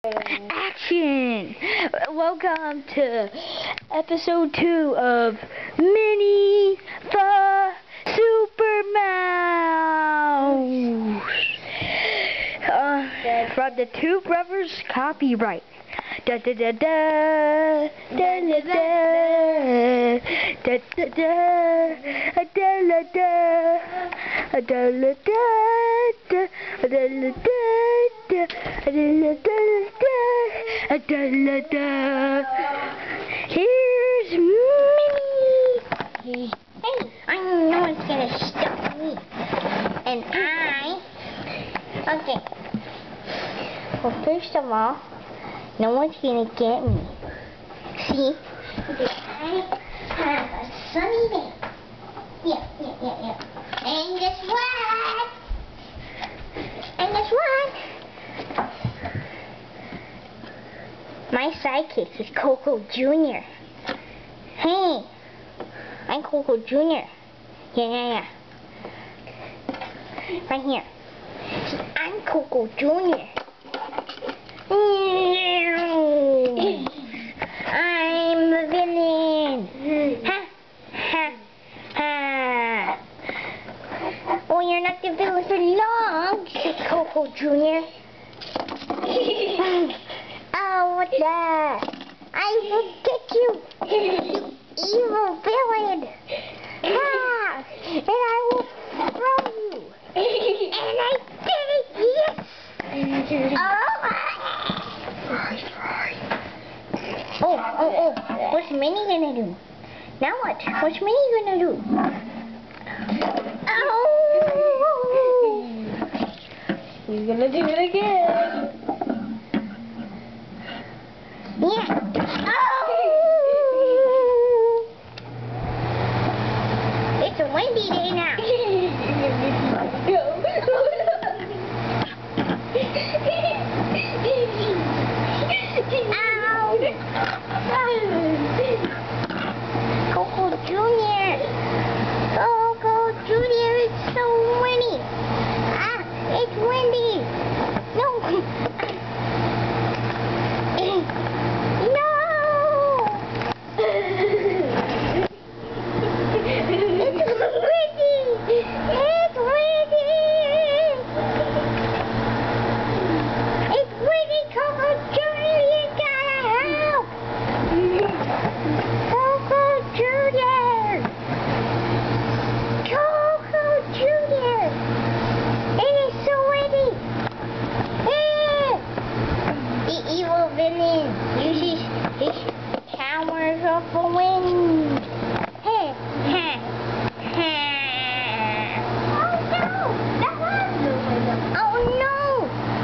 Action! Welcome to episode 2 of Minnie the Super Mouse. From the Two Brothers copyright. Da da da da da da da da da da da da da. Here's Minnie. Hey, I know it's gonna stop me. And okay. Well, first of all, no one's gonna get me. See? Because I have a sunny day. Yeah. And guess what? My sidekick is Coco Jr. Hey, I'm Coco Jr. Yeah. Right here. See, I'm Coco Jr. I'm the villain. Ha. Oh, you're not the villain for long, said Coco Jr. Oh, what's that? I will get you, you evil villain. And I will throw you. And I did it, yes. Oh, what's Minnie gonna do? Now what? What's Minnie gonna do? Oh! He's gonna do it again. Yeah. Oh! It's a windy day now. Coco Jr. Coco Jr. It's so windy. It's windy. No. Uses his powers of the wind. Oh no!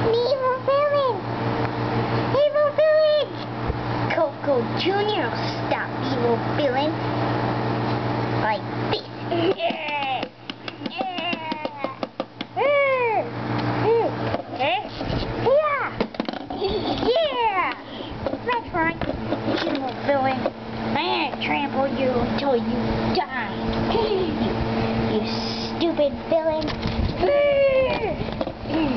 The evil villain! Coco Jr. will stop evil villain like this. That's right, evil villain. I'm gonna trample you until you die. You stupid villain. You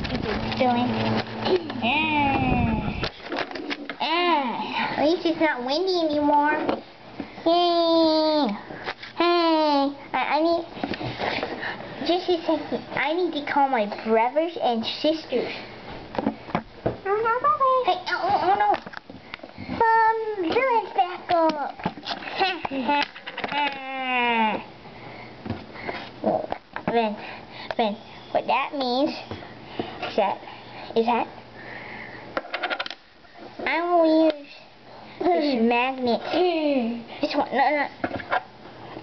stupid villain. At least it's not windy anymore. Hey, I need... Just a second. I need to call my brothers and sisters. Hey, oh no. Villain's back up. Then, what that means is that I will use this magnet. This one, no.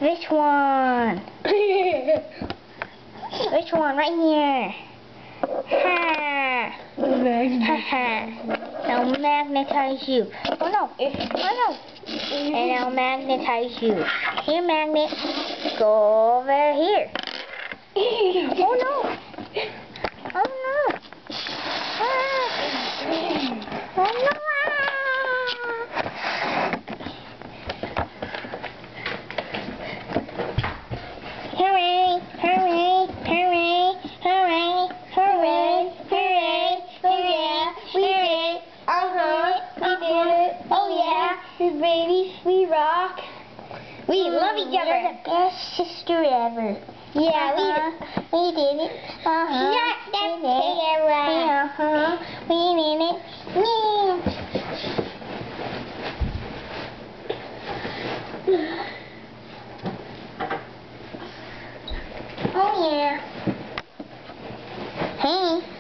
This one. Which one? Right here. I'll magnetize you. Oh no. And I'll magnetize you. Here, magnet. Go over here. Oh no. Oh no. Hurry. We love each other. We're the best sister ever. Yeah, we did it. Shut the camera. We did it. Yeah. Oh yeah. Hey.